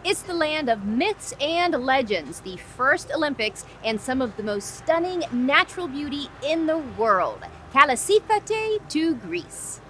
It's the land of myths and legends, the first Olympics, and some of the most stunning natural beauty in the world. Calacifate to Greece.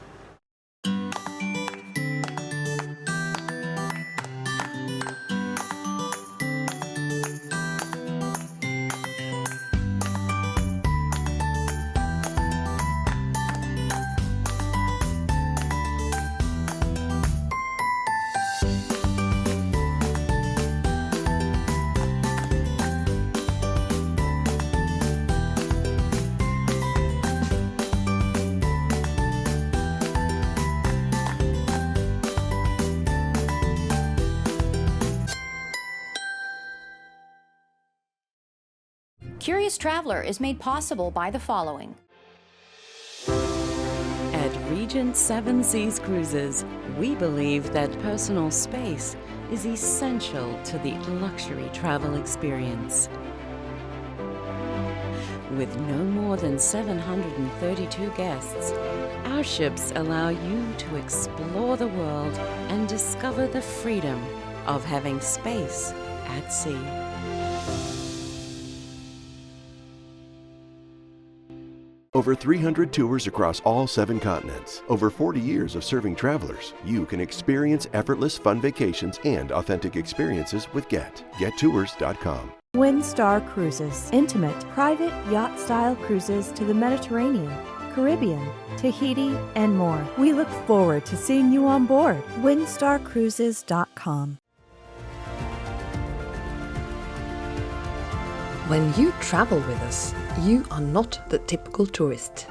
Curious Traveler is made possible by the following. At Regent Seven Seas Cruises, we believe that personal space is essential to the luxury travel experience. With no more than 732 guests, our ships allow you to explore the world and discover the freedom of having space at sea. Over 300 tours across all 7 continents. Over 40 years of serving travelers. You can experience effortless fun vacations and authentic experiences with Get. GetTours.com. Windstar Cruises. Intimate, private, yacht-style cruises to the Mediterranean, Caribbean, Tahiti, and more. We look forward to seeing you on board. WindstarCruises.com. When you travel with us, you are not the typical tourist.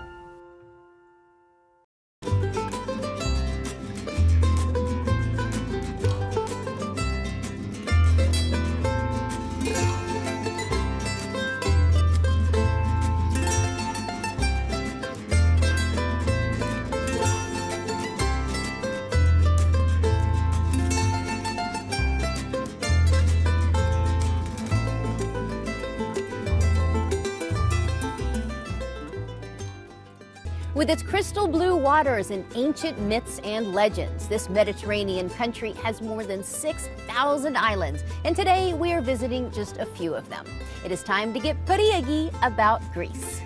With its crystal blue waters and ancient myths and legends, this Mediterranean country has more than 6,000 islands, and today we are visiting just a few of them. It is time to get periegi about Greece.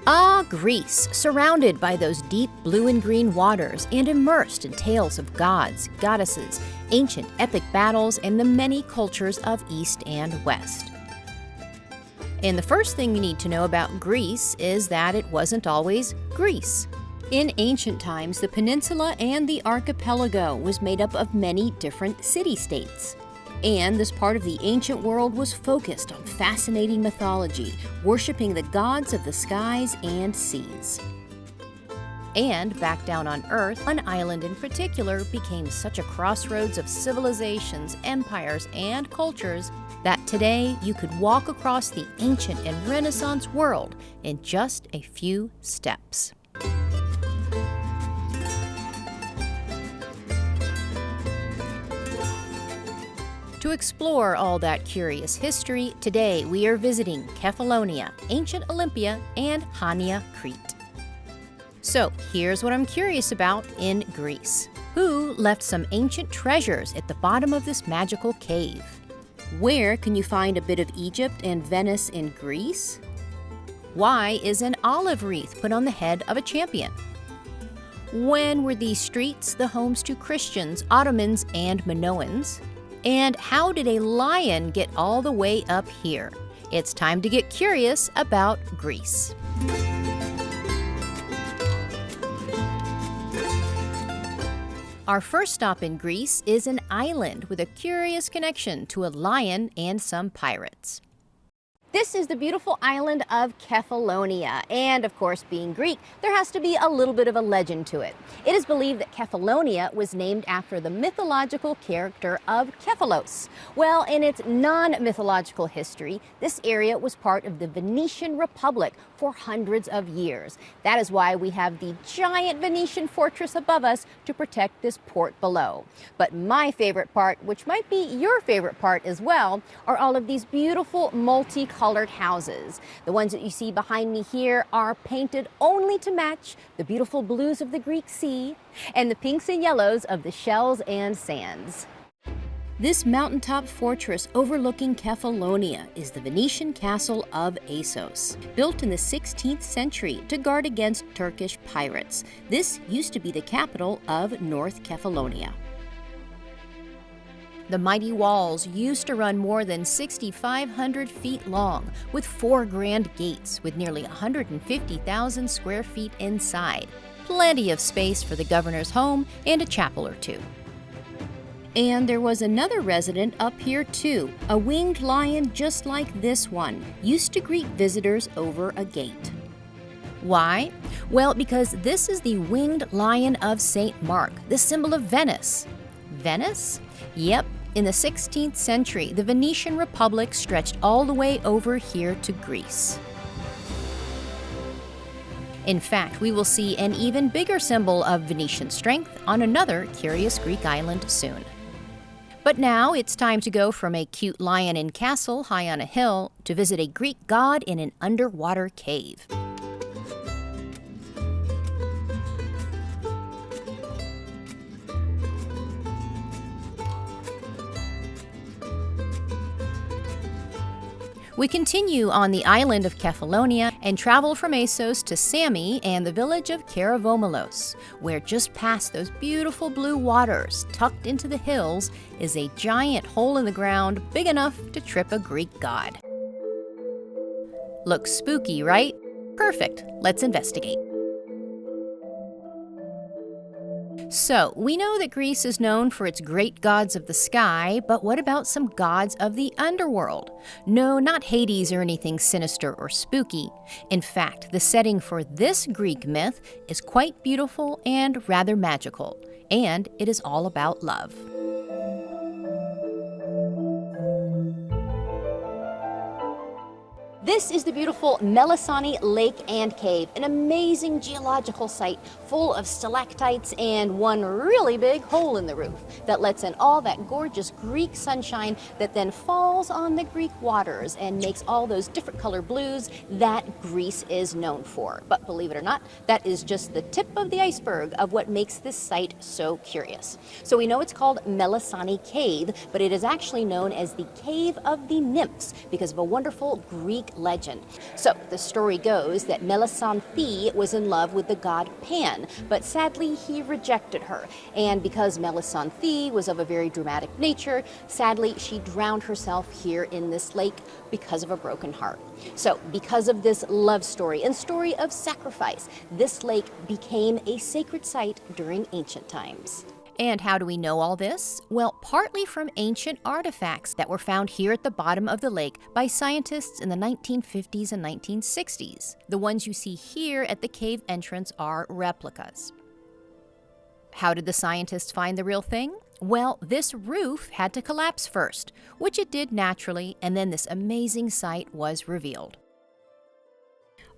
Ah, Greece, surrounded by those deep blue and green waters and immersed in tales of gods, goddesses, ancient epic battles, and the many cultures of East and West. And the first thing you need to know about Greece is that it wasn't always Greece. In ancient times, the peninsula and the archipelago was made up of many different city-states. And this part of the ancient world was focused on fascinating mythology, worshiping the gods of the skies and seas. And back down on Earth, an island in particular became such a crossroads of civilizations, empires, and cultures that today you could walk across the ancient and Renaissance world in just a few steps. To explore all that curious history, today we are visiting Kefalonia, ancient Olympia, and Chania, Crete. So here's what I'm curious about in Greece. Who left some ancient treasures at the bottom of this magical cave? Where can you find a bit of Egypt and Venice in Greece? Why is an olive wreath put on the head of a champion? When were these streets the homes to Christians, Ottomans, and Minoans? And how did a lion get all the way up here? It's time to get curious about Greece. Our first stop in Greece is an island with a curious connection to a lion and some pirates. This is the beautiful island of Kefalonia, and of course, being Greek, there has to be a little bit of a legend to it. It is believed that Kefalonia was named after the mythological character of Kefalos. Well, in its non-mythological history, this area was part of the Venetian Republic for hundreds of years. That is why we have the giant Venetian fortress above us to protect this port below. But my favorite part, which might be your favorite part as well, are all of these beautiful multicolored houses. The ones that you see behind me here are painted only to match the beautiful blues of the Greek Sea and the pinks and yellows of the shells and sands. This mountaintop fortress overlooking Kefalonia is the Venetian castle of Assos. Built in the 16th century to guard against Turkish pirates, this used to be the capital of North Kefalonia. The mighty walls used to run more than 6,500 feet long, with 4 grand gates with nearly 150,000 square feet inside. Plenty of space for the governor's home and a chapel or two. And there was another resident up here too, a winged lion just like this one, used to greet visitors over a gate. Why? Well, because this is the winged lion of St. Mark, the symbol of Venice. Venice? Yep. In the 16th century, the Venetian Republic stretched all the way over here to Greece. In fact, we will see an even bigger symbol of Venetian strength on another curious Greek island soon. But now it's time to go from a cute lion in castle high on a hill to visit a Greek god in an underwater cave. We continue on the island of Kefalonia and travel from Assos to Sami and the village of Karavomelos, where just past those beautiful blue waters, tucked into the hills, is a giant hole in the ground big enough to trip a Greek god. Looks spooky, right? Perfect. Let's investigate. So, we know that Greece is known for its great gods of the sky, but what about some gods of the underworld? No, not Hades or anything sinister or spooky. In fact, the setting for this Greek myth is quite beautiful and rather magical, and it is all about love. This is the beautiful Melissani Lake and Cave, an amazing geological site full of stalactites and one really big hole in the roof that lets in all that gorgeous Greek sunshine that then falls on the Greek waters and makes all those different color blues that Greece is known for. But believe it or not, that is just the tip of the iceberg of what makes this site so curious. So we know it's called Melissani Cave, but it is actually known as the Cave of the Nymphs because of a wonderful Greek legend. So the story goes that Melissani was in love with the god Pan, but sadly he rejected her. And because Melissani was of a very dramatic nature, sadly she drowned herself here in this lake because of a broken heart. So because of this love story and story of sacrifice, this lake became a sacred site during ancient times. And how do we know all this? Well, partly from ancient artifacts that were found here at the bottom of the lake by scientists in the 1950s and 1960s. The ones you see here at the cave entrance are replicas. How did the scientists find the real thing? Well, this roof had to collapse first, which it did naturally, and then this amazing site was revealed.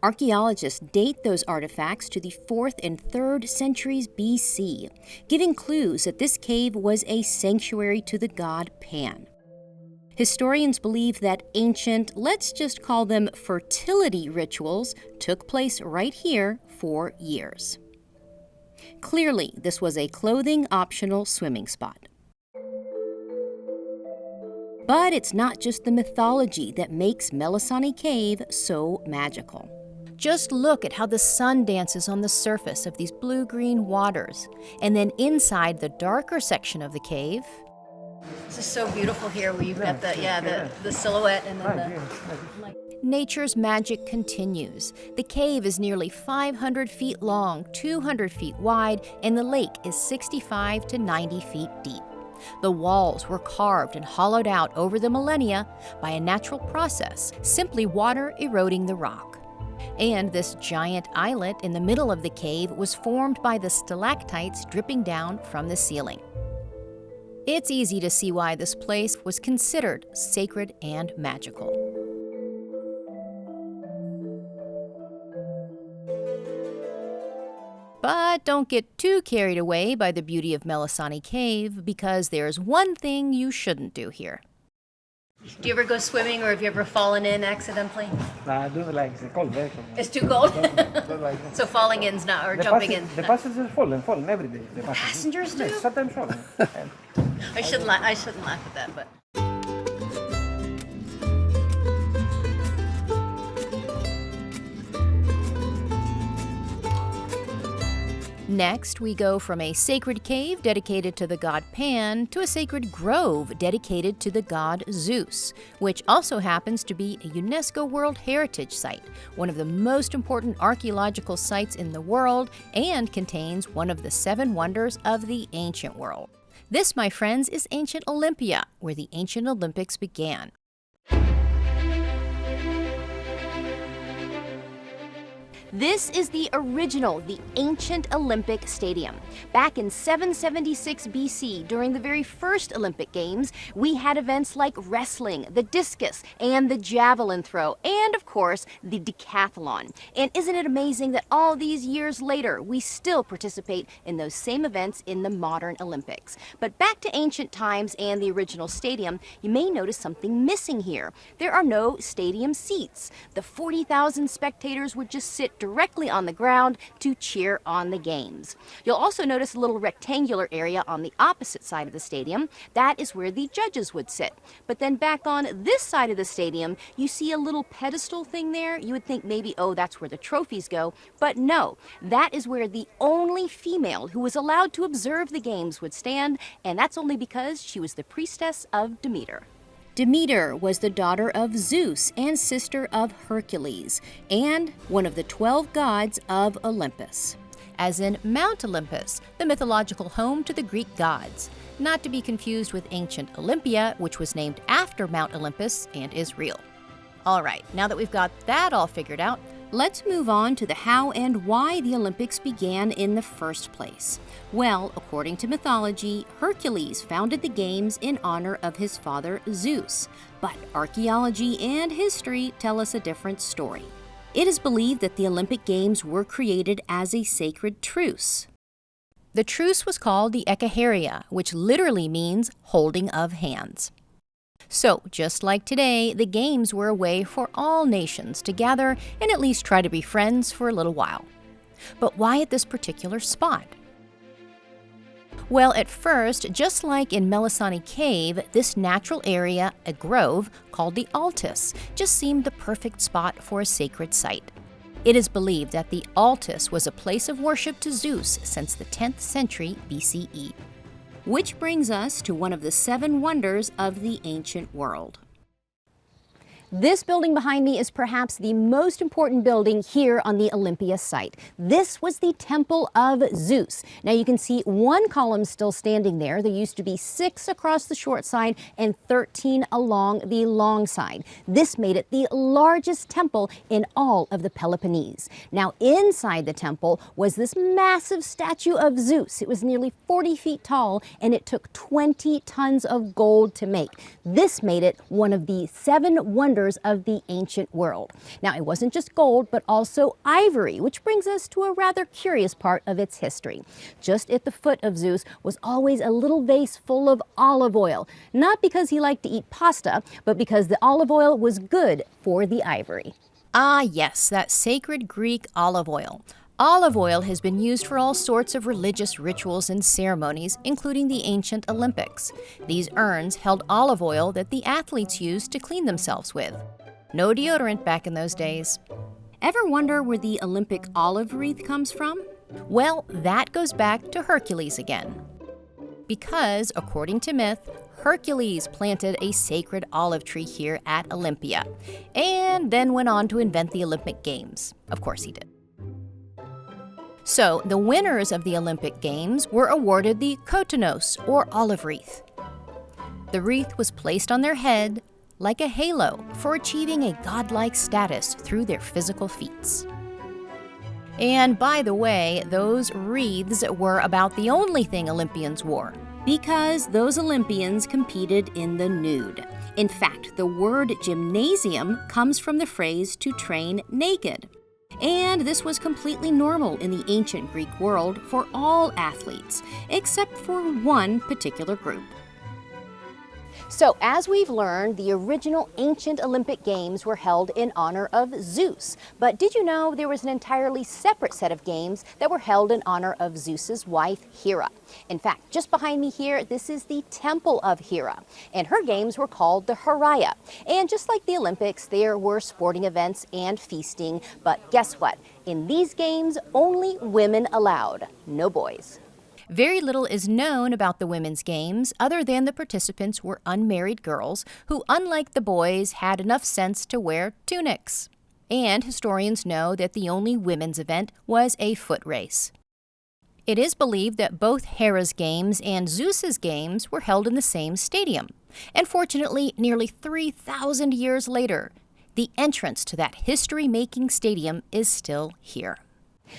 Archaeologists date those artifacts to the 4th and 3rd centuries BC, giving clues that this cave was a sanctuary to the god Pan. Historians believe that ancient, let's just call them fertility rituals, took place right here for years. Clearly, this was a clothing-optional swimming spot. But it's not just the mythology that makes Melissani Cave so magical. Just look at how the sun dances on the surface of these blue-green waters, and then inside the darker section of the cave. This is so beautiful here where you've got the silhouette and then the... Nature's magic continues. The cave is nearly 500 feet long, 200 feet wide, and the lake is 65 to 90 feet deep. The walls were carved and hollowed out over the millennia by a natural process, simply water eroding the rock. And this giant islet in the middle of the cave was formed by the stalactites dripping down from the ceiling. It's easy to see why this place was considered sacred and magical. But don't get too carried away by the beauty of Melissani Cave, because there's one thing you shouldn't do here. Do you ever go swimming, or have you ever fallen in accidentally? No, I don't like it. It's cold, very cold. It's too cold? Don't like it. So falling in's not, or jumping in? The passengers falling every day. Passengers do? Yes, sometimes falling. I shouldn't laugh at that, but. Next, we go from a sacred cave dedicated to the god Pan to a sacred grove dedicated to the god Zeus, which also happens to be a UNESCO World Heritage Site, one of the most important archaeological sites in the world, and contains one of the 7 wonders of the ancient world. This, my friends, is ancient Olympia, where the ancient Olympics began. This is the original, the ancient Olympic Stadium. Back in 776 BC, during the very first Olympic Games, we had events like wrestling, the discus, and the javelin throw, and of course, the decathlon. And isn't it amazing that all these years later, we still participate in those same events in the modern Olympics? But back to ancient times and the original stadium, you may notice something missing here. There are no stadium seats. The 40,000 spectators would just sit directly on the ground to cheer on the games. You'll also notice a little rectangular area on the opposite side of the stadium. That is where the judges would sit. But then back on this side of the stadium, you see a little pedestal thing there. You would think maybe, oh, that's where the trophies go. But no, that is where the only female who was allowed to observe the games would stand, and that's only because she was the priestess of Demeter. Demeter was the daughter of Zeus and sister of Hercules, and one of the 12 gods of Olympus. As in Mount Olympus, the mythological home to the Greek gods, not to be confused with ancient Olympia, which was named after Mount Olympus and is real. All right, now that we've got that all figured out, let's move on to the how and why the Olympics began in the first place. Well, according to mythology, Hercules founded the games in honor of his father Zeus, but archaeology and history tell us a different story. It is believed that the Olympic Games were created as a sacred truce. The truce was called the Ekaharia, which literally means holding of hands. So, just like today, the games were a way for all nations to gather and at least try to be friends for a little while. But why at this particular spot? Well, at first, just like in Melissani Cave, this natural area, a grove called the Altus, just seemed the perfect spot for a sacred site. It is believed that the Altus was a place of worship to Zeus since the 10th century BCE. Which brings us to one of the 7 wonders of the ancient world. This building behind me is perhaps the most important building here on the Olympia site. This was the Temple of Zeus. Now you can see one column still standing there. There used to be 6 across the short side and 13 along the long side. This made it the largest temple in all of the Peloponnese. Now inside the temple was this massive statue of Zeus. It was nearly 40 feet tall and it took 20 tons of gold to make. This made it one of the 7 wonders of the ancient world. Now, it wasn't just gold, but also ivory, which brings us to a rather curious part of its history. Just at the foot of Zeus was always a little vase full of olive oil, not because he liked to eat pasta, but because the olive oil was good for the ivory. Ah, yes, that sacred Greek olive oil. Olive oil has been used for all sorts of religious rituals and ceremonies, including the ancient Olympics. These urns held olive oil that the athletes used to clean themselves with. No deodorant back in those days. Ever wonder where the Olympic olive wreath comes from? Well, that goes back to Hercules again. Because, according to myth, Hercules planted a sacred olive tree here at Olympia, and then went on to invent the Olympic Games. Of course he did. So, the winners of the Olympic Games were awarded the kotonos, or olive wreath. The wreath was placed on their head like a halo for achieving a godlike status through their physical feats. And by the way, those wreaths were about the only thing Olympians wore, because those Olympians competed in the nude. In fact, the word gymnasium comes from the phrase to train naked. And this was completely normal in the ancient Greek world for all athletes, except for one particular group. So, as we've learned, the original ancient Olympic Games were held in honor of Zeus. But did you know there was an entirely separate set of games that were held in honor of Zeus's wife, Hera? In fact, just behind me here, this is the Temple of Hera, and her games were called the Heraia. And just like the Olympics, there were sporting events and feasting, but guess what? In these games, only women allowed, no boys. Very little is known about the women's games other than the participants were unmarried girls who, unlike the boys, had enough sense to wear tunics. And historians know that the only women's event was a foot race. It is believed that both Hera's games and Zeus's games were held in the same stadium. And fortunately, nearly 3,000 years later, the entrance to that history-making stadium is still here.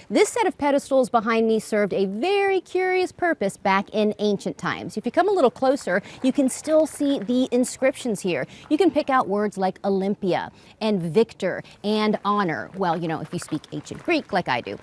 This set of pedestals behind me served a very curious purpose back in ancient times. If you come a little closer, you can still see the inscriptions here. You can pick out words like Olympia and victor and honor. Well, you know, if you speak ancient Greek like I do.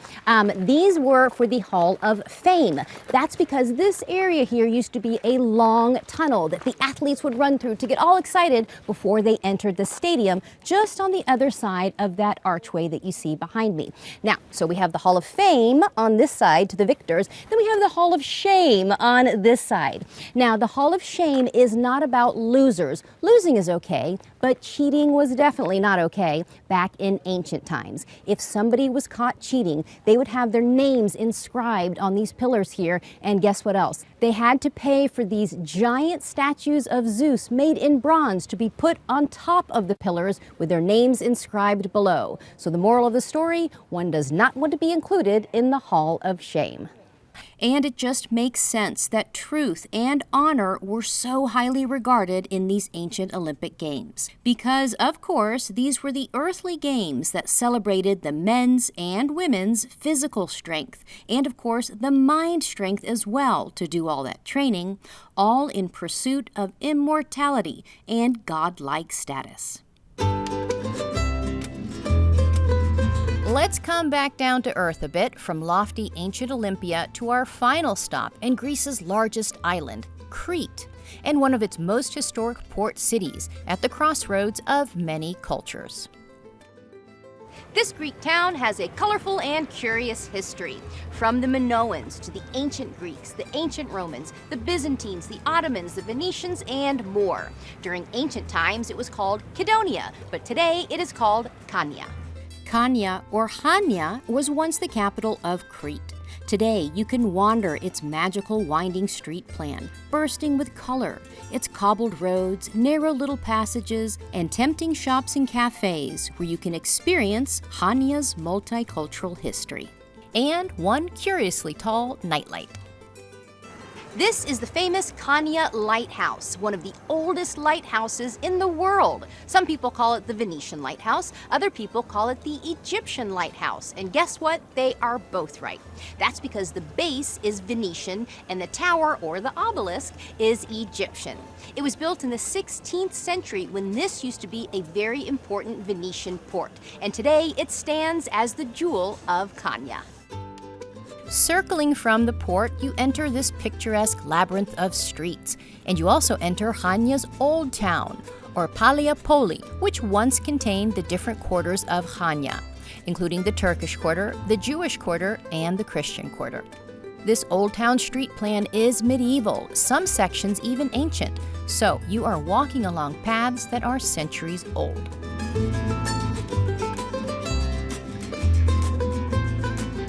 These were for the Hall of Fame. That's because this area here used to be a long tunnel that the athletes would run through to get all excited before they entered the stadium, just on the other side of that archway that you see behind me. Now, so we have the Hall of Fame on this side to the victors. Then we have the Hall of Shame on this side. Now, the Hall of Shame is not about losers. Losing is okay, but cheating was definitely not okay back in ancient times. If somebody was caught cheating, they would have their names inscribed on these pillars here, and guess what else? They had to pay for these giant statues of Zeus made in bronze to be put on top of the pillars with their names inscribed below. So the moral of the story, one does not want to be included in the Hall of Shame. And it just makes sense that truth and honor were so highly regarded in these ancient Olympic Games. Because, of course, these were the earthly games that celebrated the men's and women's physical strength, and, of course, the mind strength as well to do all that training, all in pursuit of immortality and godlike status. Let's come back down to earth a bit from lofty ancient Olympia to our final stop in Greece's largest island, Crete, and one of its most historic port cities at the crossroads of many cultures. This Greek town has a colorful and curious history. From the Minoans to the ancient Greeks, the ancient Romans, the Byzantines, the Ottomans, the Venetians, and more. During ancient times, it was called Kefalonia, but today it is called Chania. Chania, or Chania, was once the capital of Crete. Today, you can wander its magical winding street plan, bursting with color, its cobbled roads, narrow little passages, and tempting shops and cafes where you can experience Chania's multicultural history. And one curiously tall nightlight. This is the famous Chania Lighthouse, one of the oldest lighthouses in the world. Some people call it the Venetian Lighthouse, other people call it the Egyptian Lighthouse. And guess what? They are both right. That's because the base is Venetian and the tower, or the obelisk, is Egyptian. It was built in the 16th century when this used to be a very important Venetian port. And today it stands as the jewel of Chania. Circling from the port, you enter this picturesque labyrinth of streets, and you also enter Chania's Old Town, or Palia Poli, which once contained the different quarters of Chania, including the Turkish quarter, the Jewish quarter, and the Christian quarter. This Old Town street plan is medieval, some sections even ancient, so you are walking along paths that are centuries old.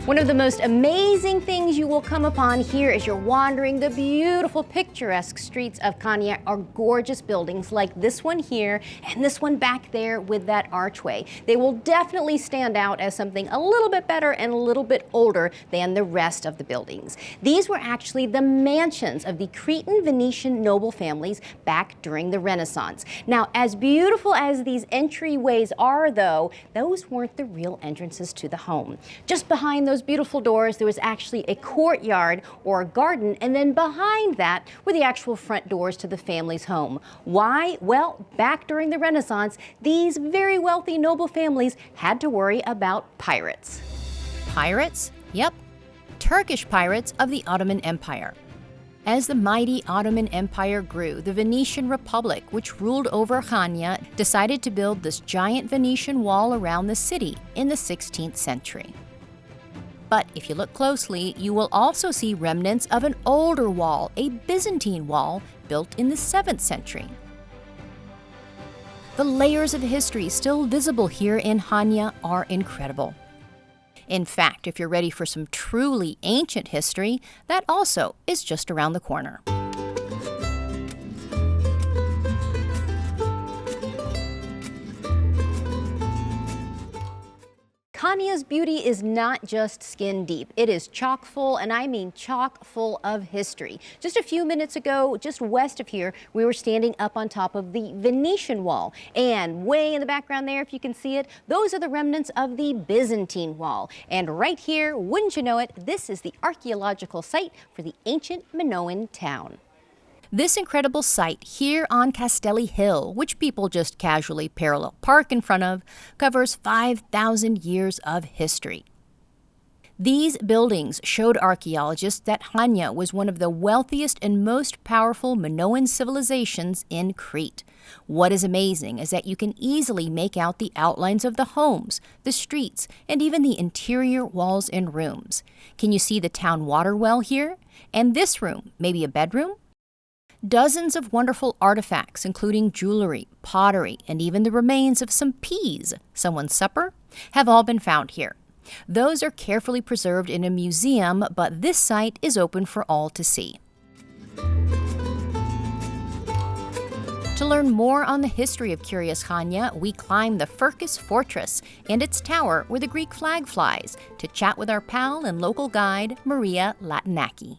One of the most amazing things you will come upon here as you're wandering the beautiful, picturesque streets of Chania are gorgeous buildings like this one here and this one back there with that archway. They will definitely stand out as something a little bit better and a little bit older than the rest of the buildings. These were actually the mansions of the Cretan Venetian noble families back during the Renaissance. Now, as beautiful as these entryways are, though, those weren't the real entrances to the home. Just behind those beautiful doors, there was actually a courtyard or a garden, and then behind that were the actual front doors to the family's home. Why? Well, back during the Renaissance, these very wealthy noble families had to worry about pirates. Pirates? Yep. Turkish pirates of the Ottoman Empire. As the mighty Ottoman Empire grew, the Venetian Republic, which ruled over Chania, decided to build this giant Venetian wall around the city in the 16th century. But if you look closely, you will also see remnants of an older wall, a Byzantine wall built in the 7th century. The layers of history still visible here in Chania are incredible. In fact, if you're ready for some truly ancient history, that also is just around the corner. Chania's beauty is not just skin deep. It is chock full, and I mean chock full of history. Just a few minutes ago, just west of here, we were standing up on top of the Venetian wall. And way in the background there, if you can see it, those are the remnants of the Byzantine wall. And right here, wouldn't you know it, this is the archaeological site for the ancient Minoan town. This incredible site here on Castelli Hill, which people just casually parallel park in front of, covers 5,000 years of history. These buildings showed archaeologists that Chania was one of the wealthiest and most powerful Minoan civilizations in Crete. What is amazing is that you can easily make out the outlines of the homes, the streets, and even the interior walls and rooms. Can you see the town water well here? And this room, maybe a bedroom? Dozens of wonderful artifacts, including jewelry, pottery, and even the remains of some peas, someone's supper, have all been found here. Those are carefully preserved in a museum, but this site is open for all to see. To learn more on the history of curious Chania, we climb the Firkus Fortress and its tower where the Greek flag flies to chat with our pal and local guide, Maria Latinaki.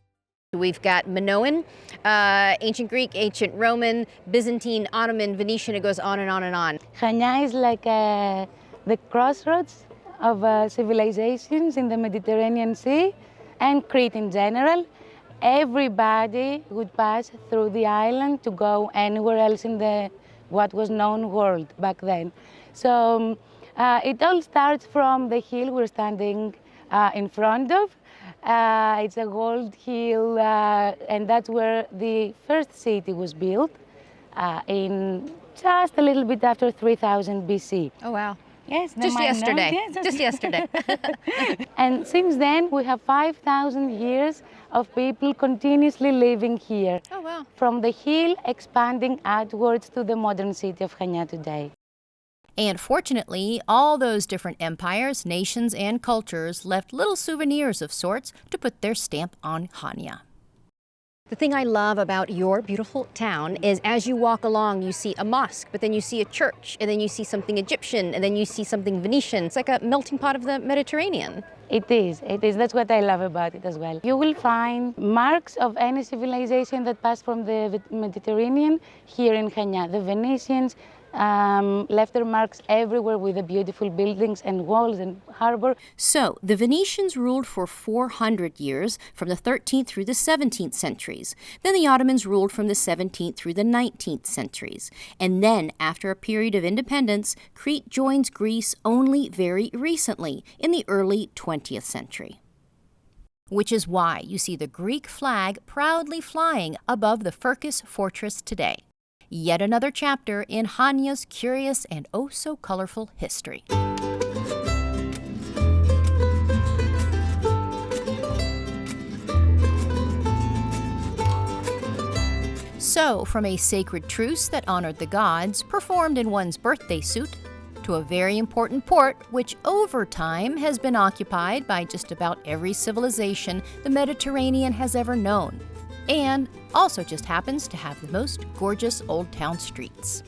We've got Minoan, ancient Greek, ancient Roman, Byzantine, Ottoman, Venetian, it goes on and on and on. Chania is like the crossroads of civilizations in the Mediterranean Sea and Crete in general. Everybody would pass through the island to go anywhere else in the what was known world back then. So it all starts from the hill we're standing in front of. It's a gold hill, and that's where the first city was built in just a little bit after 3000 BC. Oh, wow. Yes, just yesterday. Yes, just yesterday. And since then, we have 5,000 years of people continuously living here. Oh, wow. From the hill expanding outwards to the modern city of Chania today. And fortunately, all those different empires, nations, and cultures left little souvenirs of sorts to put their stamp on Chania. The thing I love about your beautiful town is as you walk along, you see a mosque, but then you see a church, and then you see something Egyptian, and then you see something Venetian. It's like a melting pot of the Mediterranean. It is. That's what I love about it as well. You will find marks of any civilization that passed from the Mediterranean here in Chania. The Venetians left their marks everywhere with the beautiful buildings and walls and harbor. So, the Venetians ruled for 400 years, from the 13th through the 17th centuries. Then the Ottomans ruled from the 17th through the 19th centuries. And then, after a period of independence, Crete joins Greece only very recently, in the early 20th century. Which is why you see the Greek flag proudly flying above the Firkus Fortress today. Yet another chapter in Chania's curious and oh-so-colorful history. So, from a sacred truce that honored the gods, performed in one's birthday suit, to a very important port which over time has been occupied by just about every civilization the Mediterranean has ever known, and also just happens to have the most gorgeous old town streets.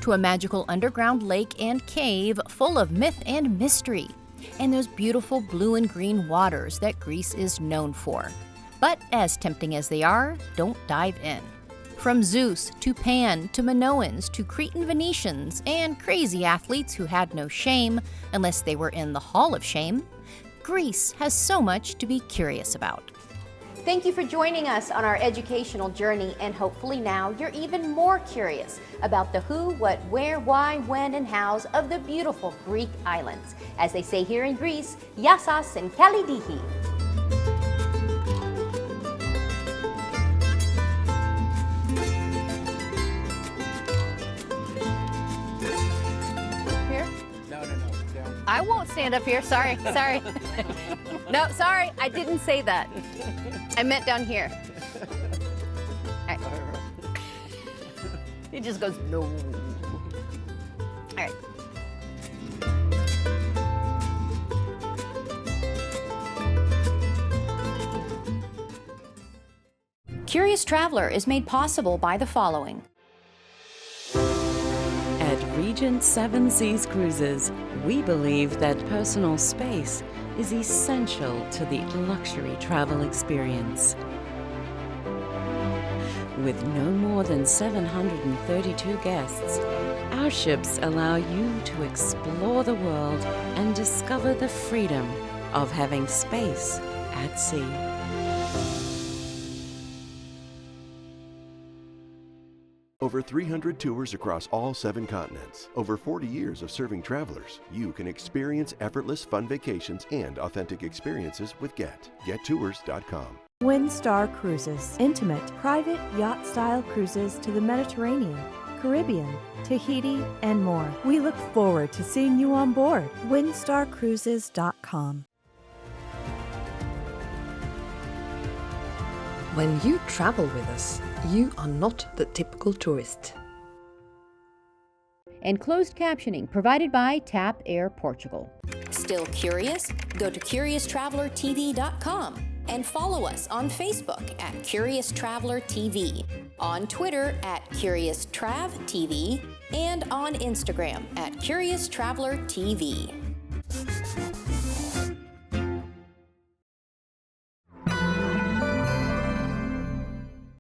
To a magical underground lake and cave full of myth and mystery, and those beautiful blue and green waters that Greece is known for. But as tempting as they are, don't dive in. From Zeus to Pan to Minoans to Cretan Venetians and crazy athletes who had no shame unless they were in the Hall of Shame, Greece has so much to be curious about. Thank you for joining us on our educational journey, and hopefully now you're even more curious about the who, what, where, why, when, and hows of the beautiful Greek islands. As they say here in Greece, Yassas and Kalidihi. I won't stand up here. Sorry, sorry. No, sorry, I didn't say that. I meant down here. All right. He just goes, no. All right. Curious Traveler is made possible by the following. At Regent Seven Seas Cruises, we believe that personal space is essential to the luxury travel experience. With no more than 732 guests, our ships allow you to explore the world and discover the freedom of having space at sea. Over 300 tours across all 7 continents. Over 40 years of serving travelers. You can experience effortless fun vacations and authentic experiences with Get. GetTours.com. Windstar Cruises. Intimate, private, yacht-style cruises to the Mediterranean, Caribbean, Tahiti, and more. We look forward to seeing you on board. WindstarCruises.com. When you travel with us, you are not the typical tourist. And closed captioning provided by Tap Air Portugal. Still curious? Go to CuriousTravelerTV.com and follow us on Facebook at Curious Traveler TV, on Twitter at Curious Trav TV, and on Instagram at Curious Traveler TV.